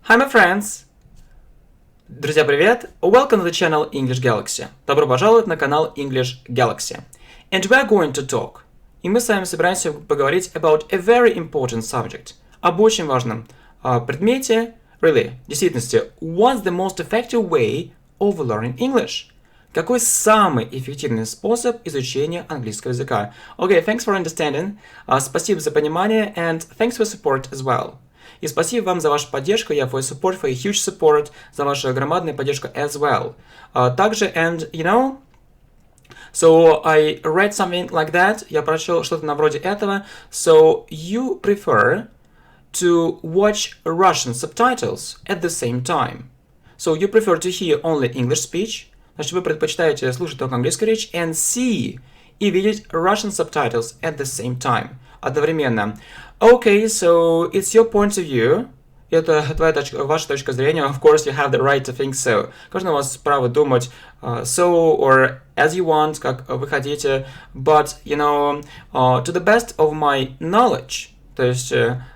Hi, my friends! Друзья, привет! Welcome to the channel English Galaxy. Добро пожаловать на канал English Galaxy. And we are going to talk. И мы с вами собираемся поговорить about a very important subject. Об очень важном предмете. Really, в действительности, what's the most effective way of learning English? Какой самый эффективный способ изучения английского языка? Okay, thanks for understanding. Спасибо за понимание and thanks for support as well. И спасибо вам за вашу поддержку, for your support, for your huge support, за вашу громадную поддержку as well. Также, and you know, so I read something like that, я прочел что-то на вроде этого, so you prefer to watch Russian subtitles at the same time. So you prefer to hear only English speech, значит, вы предпочитаете слушать только английскую речь, and see, и видеть Russian subtitles at the same time, одновременно. Okay, so it's your point of view. Это ваша точка зрения. Of course, you have the right to think so. Конечно, у вас право думать so or as you want, как вы хотите. But, you know, to the best of my knowledge, то есть,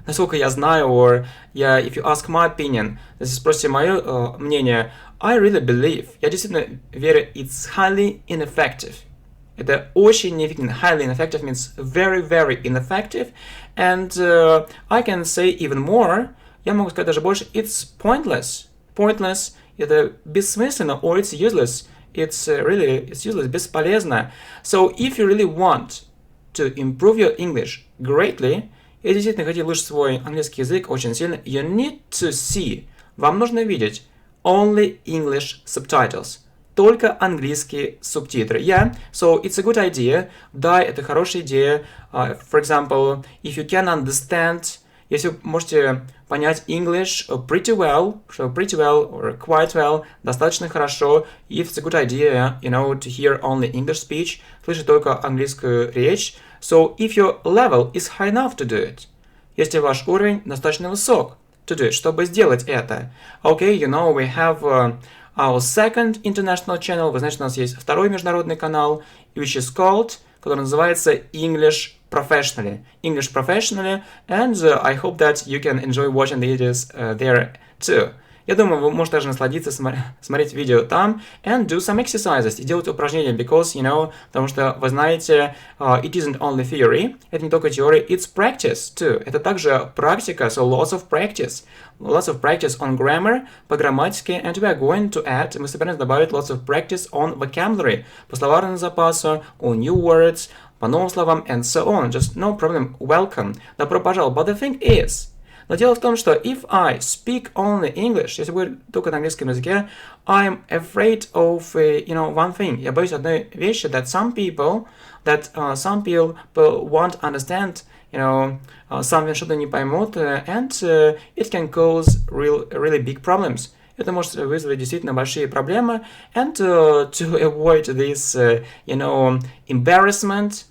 насколько я знаю, or if you ask my opinion, если спросите мое мнение, I really believe, я действительно верю, it's highly ineffective. Это очень неэффективно. Highly ineffective means very, very ineffective. And I can say even more. Я могу сказать даже больше. It's pointless. Pointless. Это бессмысленно. Or it's useless. It's useless. Бесполезно. So if you really want to improve your English greatly, если действительно хотите улучшить свой английский язык очень сильно, you need to see. Вам нужно видеть only English subtitles. Только английские субтитры. Yeah, so it's a good idea. Да, это хорошая идея. For example, if you can understand, если вы можете понять English pretty well, or quite well, достаточно хорошо. If it's a good idea, you know, to hear only English speech, слышать только английскую речь. So if your level is high enough to do it, если ваш уровень достаточно высок to do it, чтобы сделать это. Okay, you know, we have our second international channel. Вы знаете, у нас есть второй международный канал, which is called, который называется English Professionally. English Professionally, and I hope that you can enjoy watching the videos there too. Я думаю, вы можете даже насладиться, смотреть видео там, and do some exercises, и делать упражнения, because, you know, потому что, вы знаете, it isn't only theory, это не только теория, it's practice too. Это также практика, so lots of practice on grammar, по грамматике, and we are going to add, мы собираемся добавить lots of practice on vocabulary, по словарному запасу, on new words, по новым словам, and so on. Just no problem, welcome. Добро пожаловать. But the thing is, но дело в том, что if I speak only English, если говорю только на английском языке, I'm afraid of, you know, one thing. Я боюсь одной вещи, that some people won't understand, you know, something, что-то не поймут, and it can cause really big problems. Это может вызвать действительно большие проблемы, and to avoid this, you know, embarrassment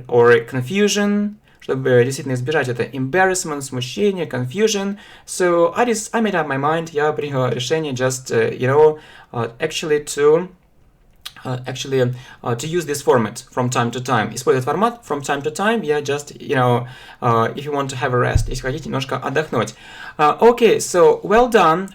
or confusion, чтобы действительно избежать это embarrassment, смущение, confusion. So I made up my mind. Я принял решение just, you know, actually to use this format from time to time. Использовать формат from time to time. Я just, you know, if you want to have a rest, если хотите немножко отдохнуть. Okay, so well done.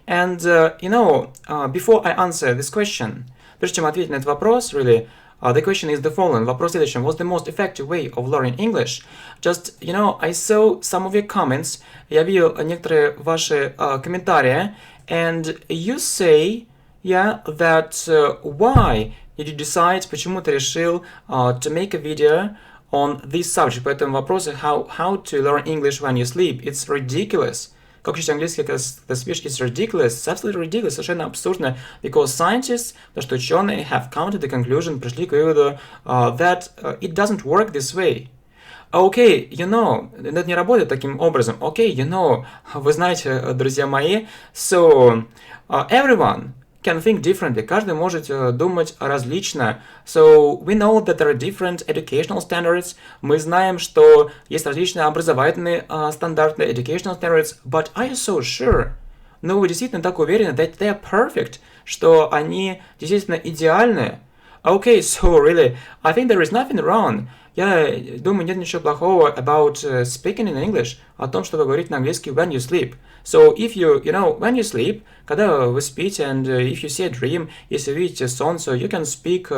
And, you know, before I answer this question, прежде чем ответить на этот вопрос, really, the question is the following. Вопрос следующий. What's the most effective way of learning English? Just, you know, I saw some of your comments. Я видел некоторые ваши комментарии. And you say, yeah, that why did you decide, почему ты решил to make a video on this subject? По этому вопросу, how to learn English when you sleep? It's ridiculous. Как учить английский, когда ты спишь, it's ridiculous, it's absolutely ridiculous, совершенно абсурдно, because scientists, потому что ученые have come to the conclusion, пришли к выводу, that it doesn't work this way. Okay, you know, это не работает таким образом. Okay, you know, вы знаете, друзья мои, so everyone can think differently. Каждый может думать различно. So we know that there are different educational standards. Мы знаем, что есть различные образовательные стандарты, educational standards. But are you so sure? Но вы действительно так уверены, that they are perfect, что они действительно идеальны? Okay, so really, I think there is nothing wrong Я думаю, нет ничего плохого about speaking in English, о том, чтобы говорить на английский when you sleep. So if you know, when you sleep, когда вы спите, and if you see a dream, если видите сон, so you can speak,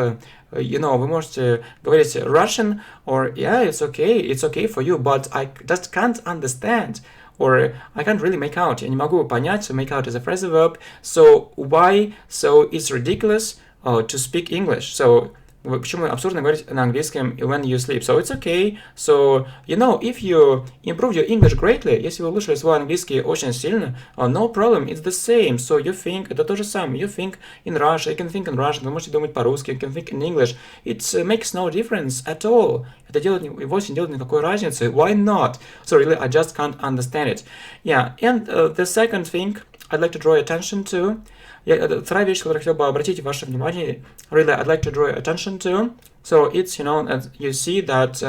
вы можете говорить Russian, or yeah, it's okay for you, but I just can't understand. Or I can't really make out. Я не могу понять. Make out is a phrasal verb. So why? So it's ridiculous to speak English. So почему абсурдно говорить на английском when you sleep? So it's okay. So if you improve your English greatly, если вы улучшили свой английский очень сильно, no problem, it's the same. So you think, это то же самое. You think in Russian, you can think in Russian, вы можете думать по-русски, you can think in English. It makes no difference at all. Это вовсе не делает никакой разницы. Why not? So really, I just can't understand it. Yeah, and the second thing I'd like to draw attention to. Вторая вещь, которую я хотел бы обратить ваше внимание, really, I'd like to draw attention to. So it's, you see that,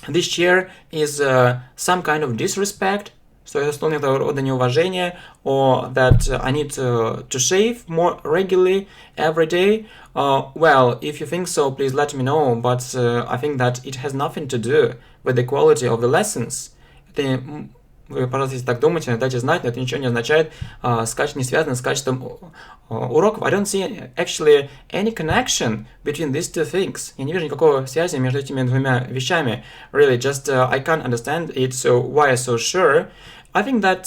this chair is some kind of disrespect. So это столного рода неуважение, or that I need to shave more regularly every day. Well, if you think so, please let me know. But I think that it has nothing to do with the quality of the lessons. Вы, пожалуйста, если так думаете, дайте знать, но это ничего не означает, не связано с качеством уроков. I don't see actually any connection between these two things. Я не вижу никакой связи между этими двумя вещами. Really, just I can't understand it, so why I'm so sure? I think that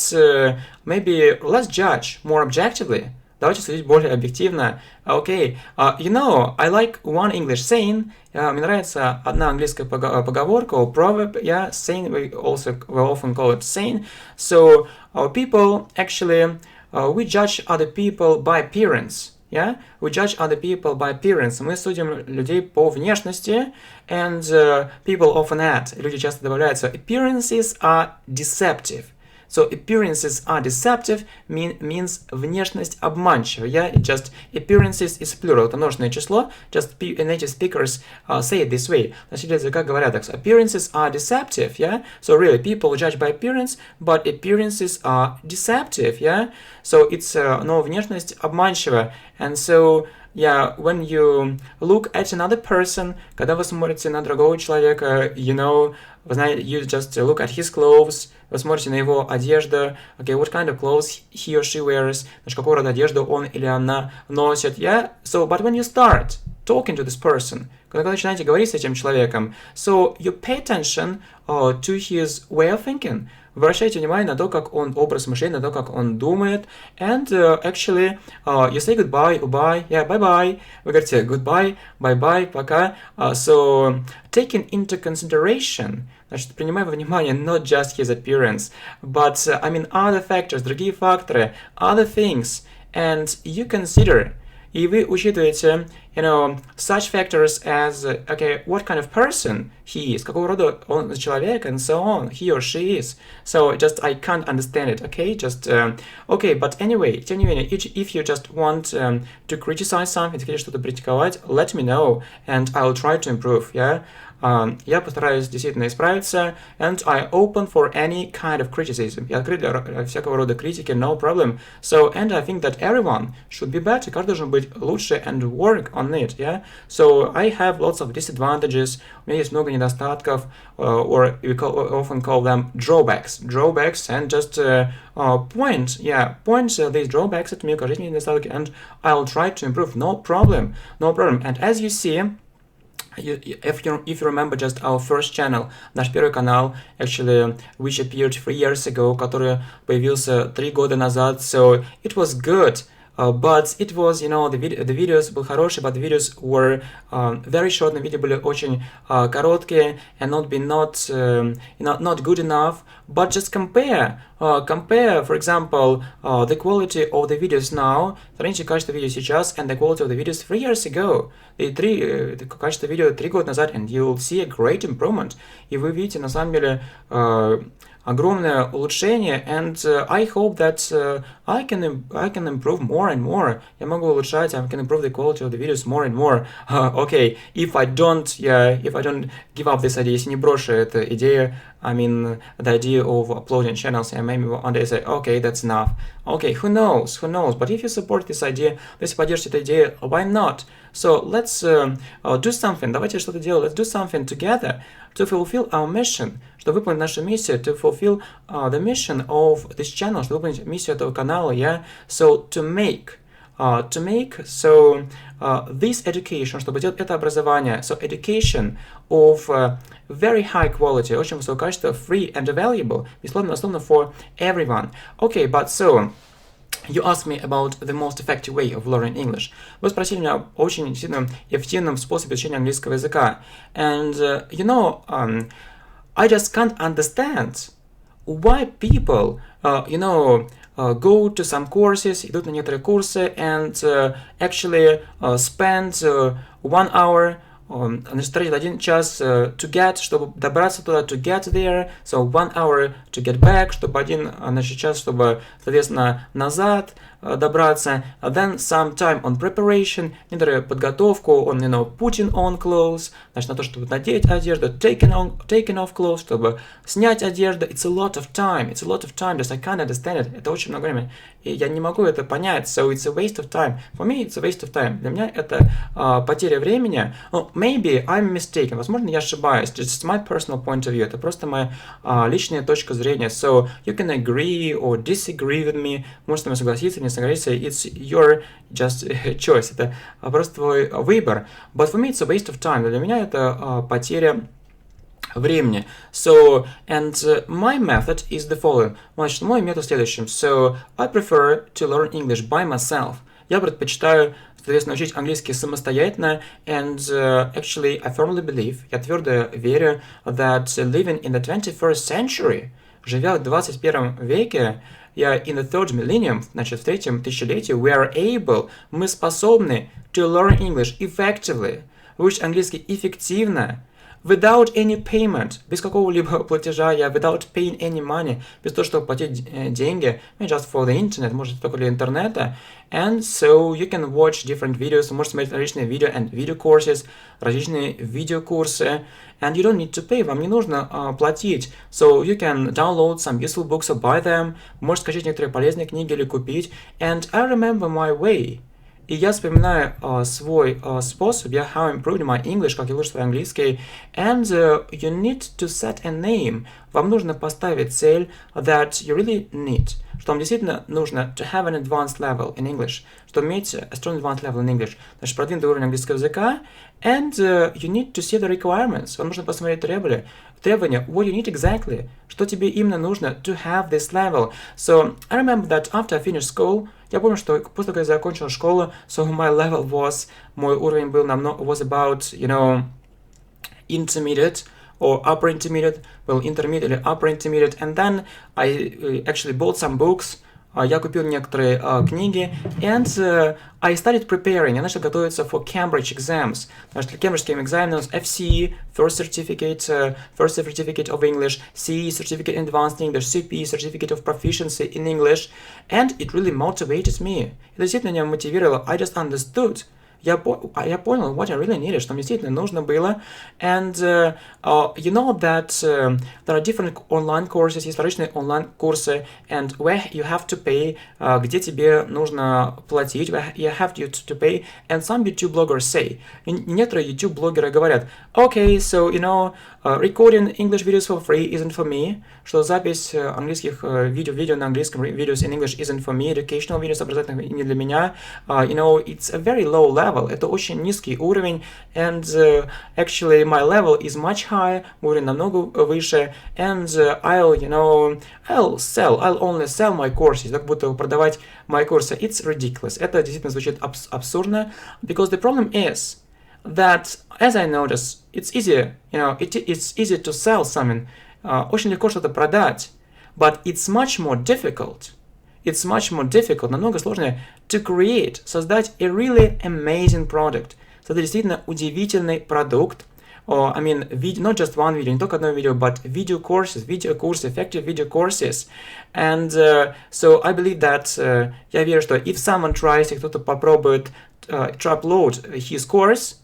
maybe let's judge more objectively. Давайте судить более объективно. Okay, I like one English saying. Мне нравится одна английская поговорка, or proverb. Yeah, saying, we often call it saying. So, people actually, we judge other people by appearance. Yeah, we judge other people by appearance. Мы судим людей по внешности, and people often add, люди часто добавляют, so appearances are deceptive. So appearances are deceptive means внешность обманчива. Yeah, just appearances is plural, это множественное число. Just native speakers say it this way. Носители языка говорят так. So appearances are deceptive. Yeah. So really, people judge by appearance, but appearances are deceptive. Yeah. So it's но внешность обманчива. And so yeah, when you look at another person, когда вы смотрите на другого человека, вы знаете, you just look at his clothes, вы смотрите на его одежду, okay, what kind of clothes he or she wears, значит, какого рода одежду он или она носит, yeah, so, but when you start talking to this person, когда вы начинаете говорить с этим человеком, so you pay attention to his way of thinking, вы обращаете внимание на то, как он, образ мышления, на то, как он думает, and actually, you say goodbye, bye, yeah, bye-bye, вы говорите goodbye, bye-bye, пока, so, taking into consideration, значит, принимая во внимание not just his appearance, but, other factors, другие факторы, other things, and you consider, и вы учитываете, such factors as, okay, what kind of person he is, какого рода он человек, and so on, he or she is. So, just, I can't understand it, okay, just, okay, but anyway, тем не менее, if you just want to criticize something, если хотите что-то критиковать, let me know, and I'll try to improve, yeah. Я постараюсь действительно исправиться, and I open for any kind of criticism. Я открыт для всякого рода критики, no problem. So, and I think that everyone should be better. Каждый должен быть лучше and work on it, yeah. So, I have lots of disadvantages. У меня есть много недостатков, or we often call them drawbacks, and just point these drawbacks at me, укажите мне недостатки, and I'll try to improve, no problem. And as you see, if you remember just our first channel, наш первый канал, actually, which appeared 3 years ago, который появился 3 года назад, so it was good. But it was, the videos был хороший, but the videos were very short, the видео были очень короткие, and not good enough. But just compare, for example, the quality of the videos now, сравните качество видео сейчас, and the quality of the videos 3 years ago. Качество видео 3 года назад, and you will see a great improvement. И вы видите, на самом деле, огромное улучшение, and I hope that I can improve more and more. Я могу улучшать, I can improve the quality of the videos more and more. Okay, if I don't give up this idea, если не брошу эту идею, the idea of uploading channels, and maybe one day say, okay, that's enough. Okay, who knows? But if you support this idea, если поддержите эту идею, why not? So let's do something. Давайте что-то делать. Let's do something together to fulfill our mission. Чтобы выполнить нашу миссию. To fulfill the mission of this channel. Чтобы выполнить миссию этого канала. Yeah. So to make this education, чтобы делать это образование, so education of very high quality, очень высокого качества, free and available, бесплатно, доступно for everyone. Okay, but so, you asked me about the most effective way of learning English. Вы спросили меня о очень эффективном способе изучения английского языка. And, I just can't understand why people, go to some courses, идут на некоторые курсы, and actually spend 1 hour, значит, тратят 1 час to get, чтобы добраться туда, to get there, so 1 hour to get back, чтобы 1 час, чтобы, соответственно, назад добраться, then some time on preparation, некоторую подготовку, on, putting on clothes, значит, на то, чтобы надеть одежду, taking off clothes, чтобы снять одежду, it's a lot of time, just I can't understand it, это очень много времени, и я не могу это понять, so it's a waste of time, for me it's a waste of time, для меня это потеря времени, maybe I'm mistaken, возможно, я ошибаюсь, it's my personal point of view, это просто моя личная точка зрения, so you can agree or disagree with me, можете со мной согласиться, не согласиться, it's your just choice, это просто твой выбор, but for me it's a waste of time, для меня это потеря времени. So, and my method is the following. Значит, мой метод следующим. So, I prefer to learn English by myself. Я предпочитаю, соответственно, учить английский самостоятельно, and actually, I firmly believe, я твердо верю, that living in the 21st century, живя в 21 веке, in the third millennium, значит, в третьем тысячелетии, мы способны to learn English effectively, выучить английский эффективно, without any payment, без какого-либо платежа, without paying any money, без того, чтобы платить деньги, just for the internet, может, только для интернета, and so you can watch different videos, можете смотреть различные видео and video courses, различные видеокурсы, and you don't need to pay, вам не нужно платить, so you can download some useful books or buy them, можете скачать некоторые полезные книги или купить, and I remember my way. И я вспоминаю свой способ, how I improved my English, как я улучшил свой английский, and you need to set a name. Вам нужно поставить цель that you really need, что вам действительно нужно to have an advanced level in English, что иметь a strong advanced level in English, значит, продвинутый уровень английского языка, and you need to see the requirements. Вам нужно посмотреть требования, what you need exactly, что тебе именно нужно to have this level. So, I remember that after I finished school, я помню, что после того, как я закончил школу, so my level was, мой уровень был was about, intermediate or upper intermediate, well, intermediate или upper intermediate, and then I actually bought some books, я купил некоторые книги, and I started preparing, я начал готовиться for Cambridge exams, значит, для кембриджских экзаменов, FC, First Certificate of English, CE, Certificate in Advanced English, CP, Certificate of Proficiency in English, and it really motivated me. Это действительно меня мотивировало, I just understood. Я понял, what I really needed, что мне действительно нужно было. And you know that there are different online courses, есть различные онлайн-курсы, and where you have to pay, где тебе нужно платить, where you have to pay, and some YouTube bloggers say, и некоторые YouTube-блогеры говорят, okay, so, recording English videos for free isn't for me, что запись английских видео на английском, videos in English isn't for me, educational videos образовательных не для меня, it's a very low level, это очень низкий уровень, and actually my level is much higher, уровень намного выше, and I'll only sell my courses, так будто продавать мои курсы, it's ridiculous, это действительно звучит абсурдно, because the problem is that, as I noticed, it's easy, it's easy to sell something, очень легко что-то продать, but it's much more difficult, намного сложнее to create, создать a really amazing product, создать действительно удивительный продукт, I mean, not just one video, не только одно видео, but видеокурсы, effective video courses, and so I believe that, я верю, что if someone tries, если кто-то попробует to upload his course,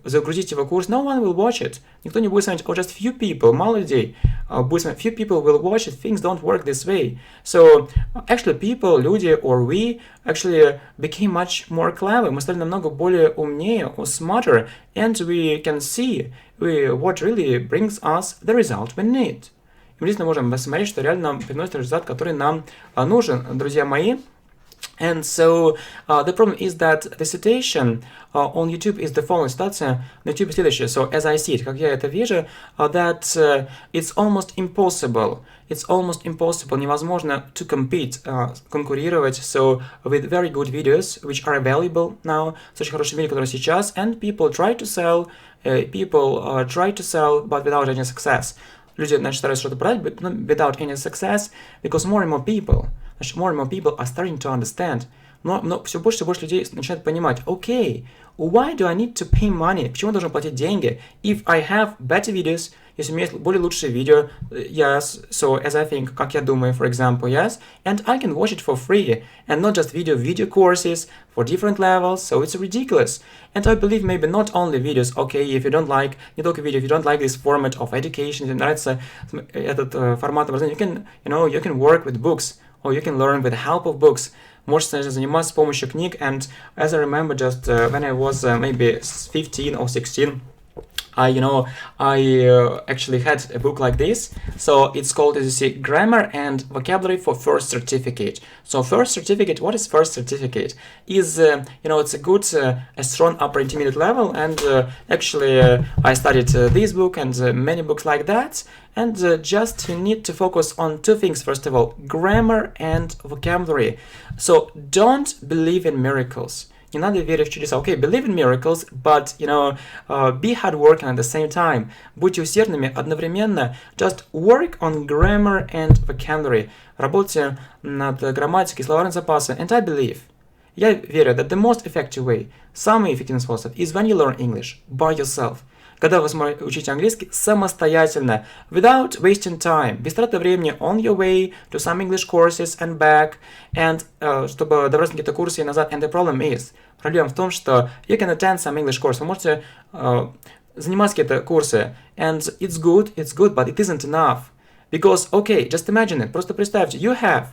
загрузить его курс, no one will watch it. Никто не будет смотреть, just few people, мало людей будет смотреть, few people will watch it, things don't work this way. So, actually people, люди, or we, actually became much more clever. Мы стали намного более умнее, or smarter, and we can see what really brings us the result we need. И мы действительно можем посмотреть, что реально нам приносит результат, который нам нужен, друзья мои. And so the problem is that the situation on YouTube is the following. Ситуация на YouTube следующая. So as I see it, как я это вижу, that it's almost impossible. It's almost impossible. Невозможно to compete, конкурировать. So with very good videos, which are available now, с очень хорошими видео, которые сейчас, and people try to sell, but without any success. Люди, значит, стараются что-то продать, but without any success, because more and more people are starting to understand. Но все больше и больше людей начинают понимать, okay, why do I need to pay money? Почему я должен платить деньги? If I have better videos, если у меня есть более лучшие видео, yes, so as I think, как я думаю, for example, yes, and I can watch it for free, and not just video courses for different levels, so it's ridiculous. And I believe maybe not only videos, okay, if you don't like, не только видео, if you don't like this format of education, если нравится этот формат образования, you can work with books, or you can learn with the help of books. Можете заниматься с помощью книг, and as I remember, just when I was maybe 15 or 16, I actually had a book like this. So it's called, as you see, Grammar and Vocabulary for First Certificate. So first certificate, what is first certificate? Is, it's a good, a strong upper intermediate level, and actually I studied this book and many books like that. And just you need to focus on two things, first of all, grammar and vocabulary. So don't believe in miracles. Не надо верить в чудеса. Okay, believe in miracles, but, be hardworking at the same time. Будьте усердными одновременно. Just work on grammar and vocabulary. Работайте над грамматикой и словарным запасом. And I believe, я верю, that the most effective way, самый эффективный способ, is when you learn English by yourself. Когда вы сможете учить английский самостоятельно, without wasting time, без траты времени, on your way to some English courses and back, and чтобы добраться на какие-то курсы и назад. And the problem is, проблема в том, что you can attend some English course, вы можете заниматься какие-то курсы, and it's good, but it isn't enough. Because, okay, just imagine it, просто представьте, you have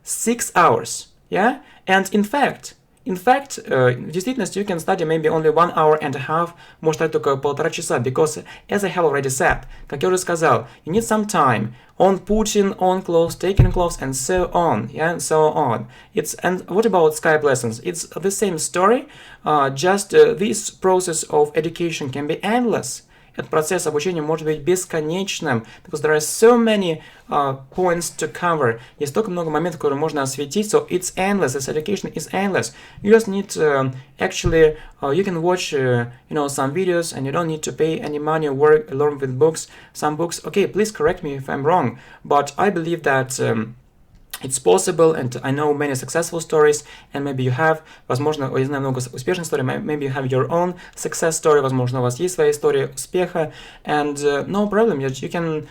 6 hours, yeah? And in fact, в действительности, you can study maybe only 1 hour and a half, может стать только 1,5 часа, because, as I have already said, как я уже сказал, you need some time on putting on clothes, taking clothes, and so on, yeah, and so on. And what about Skype lessons? It's the same story, just this process of education can be endless. Этот процесс обучения может быть бесконечным, because there are so many points to cover. Есть столько много моментов, которые можно осветить, so it's endless. This education is endless. You just need actually, you can watch, some videos, and you don't need to pay any money or learn with books. Some books, okay, please correct me if I'm wrong, but I believe that it's possible, and I know many successful stories, and maybe you have, возможно, я знаю много успешных историй, maybe you have your own success story, возможно, у вас есть своя история успеха, and no problem, you can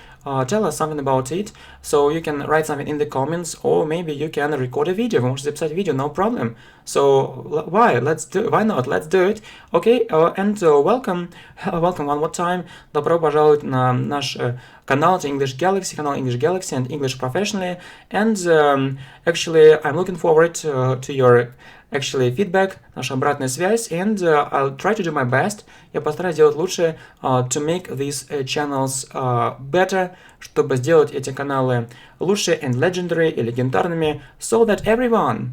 tell us something about it, so you can write something in the comments, or maybe you can record a video, вы можете записать видео, no problem. So why not? Let's do it. Okay, and welcome one more time. Добро пожаловать на наш канал, это English Galaxy, канал English Galaxy and English Professionally. And actually, I'm looking forward to your feedback, наша обратная связь, and I'll try to do my best. Я постараюсь сделать лучше to make these channels better, чтобы сделать эти каналы лучше and legendary и легендарными, so that everyone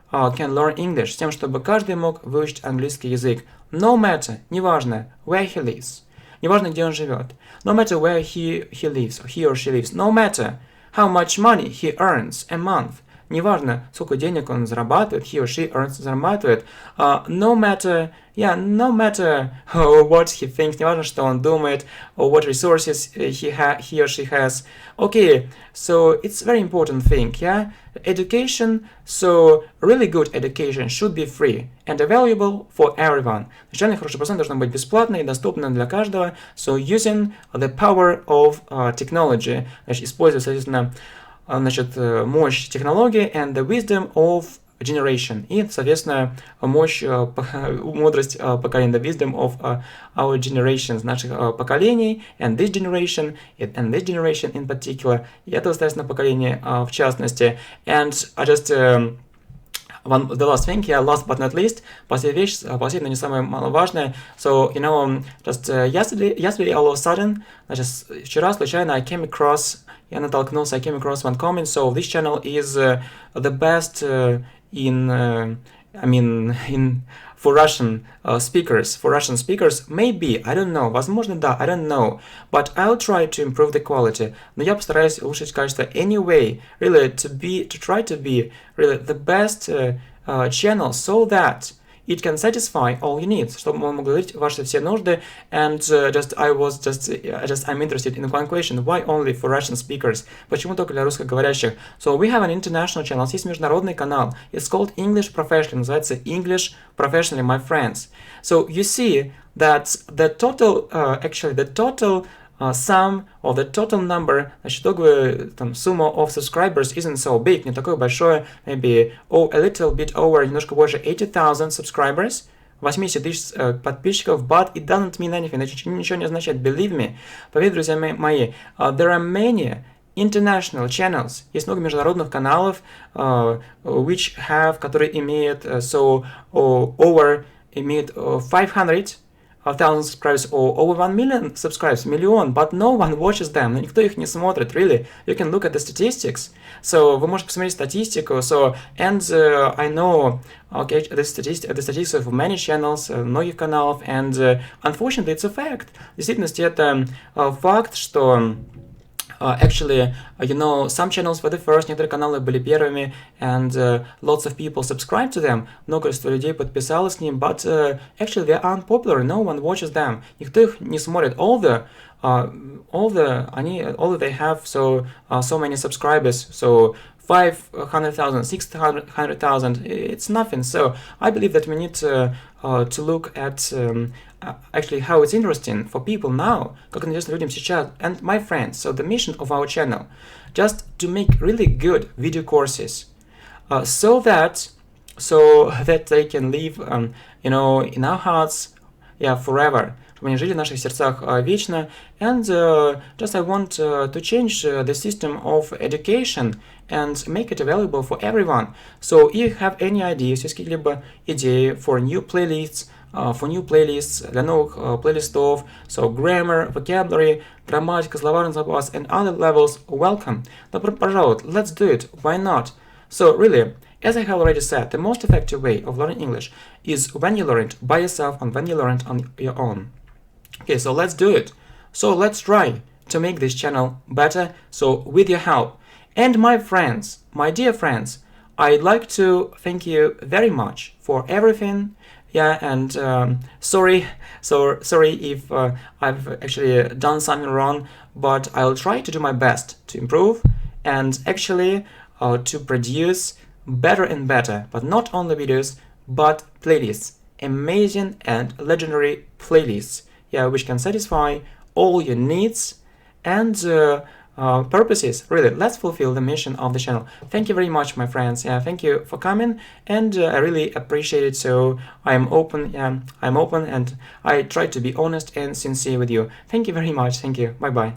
can learn English, с тем, чтобы каждый мог выучить английский язык. No matter, неважно, where he lives, неважно, где он живет. No matter where he lives, or he or she lives. No matter how much money he earns a month. Неважно, сколько денег он зарабатывает, he or she зарабатывает. No matter what he thinks, неважно, что он думает, or what resources he or she has. Okay, so it's a very important thing, yeah? Education, so really good education should be free and available for everyone. Начальное хорошее образование должно быть бесплатно и доступно для каждого. So using the power of technology, значит, используя, соответственно, мощь технологии and the wisdom of generation. И, соответственно, мудрость поколения, the wisdom of our generations, наших поколений, and this generation in particular, и это, соответственно, поколение в частности. And I just... the last thing, last but not least, последняя вещь, но не самая маловажная. So, just yesterday all of a sudden, значит, вчера случайно I came across one comment. So this channel is the best for Russian speakers, maybe, I don't know, возможно, да, I don't know, but I'll try to improve the quality. Но я постараюсь улучшить качество anyway, really, to try to be really the best channel so that it can satisfy all your needs, чтобы мы могли говорить ваши все нужды. And I'm interested in one question: why only for Russian speakers? Почему только для русскоговорящих? So we have an international channel. Есть международный канал. It's called English Professionally. Называется English Professionally, my friends. So you see that the total sum of the total number, значит, итоговая сумма of subscribers isn't so big, не такое большое, maybe a little bit over, немножко больше 80,000 subscribers, 80 тысяч подписчиков, but it doesn't mean anything, значит, ничего не означает, believe me, поверьте, друзья мои, there are many international channels, есть много международных каналов, которые имеют, имеют 500,000 subscribers or over 1 million subscribers, миллион, but no one watches them, но никто их не смотрит, really. You can look at the statistics. So, вы можете посмотреть статистику. So, and I know, the statistics of many channels, многих каналов, and unfortunately, it's a fact. В действительности, это факт, что actually, some channels were the first, некоторые каналы были первыми, and lots of people subscribe to them, много количество людей подписалось к ним, but actually they aren't popular, no one watches them, никто их не смотрит. Although they have so many subscribers, so 500,000, 600,000, it's nothing. So I believe that we need to look at actually how it's interesting for people now, как интересно людям сейчас. And my friends, so the mission of our channel, just to make really good video courses, so that they can live, in our hearts, forever. Чтобы они жили в наших сердцах вечно. And just I want to change the system of education and make it available for everyone. So if you have any ideas, есть какие-либо идеи for new playlists, для новых плейлистов, so grammar, vocabulary, грамматика, словарный запас, and other levels, welcome. Добро пожаловать, let's do it, why not? So really, as I have already said, the most effective way of learning English is when you learn it by yourself and when you learn it on your own. Okay, so let's do it. So let's try to make this channel better, so with your help. And my friends, my dear friends, I'd like to thank you very much for everything. And sorry if I've actually done something wrong, but I'll try to do my best to improve and actually to produce better and better, but not only videos, but playlists, amazing and legendary playlists, which can satisfy all your needs and purposes. Really, let's fulfill the mission of the channel. Thank you very much, my friends. Thank you for coming, and I really appreciate it. So I'm open and I try to be honest and sincere with you. Thank you very much. Thank you. Bye bye.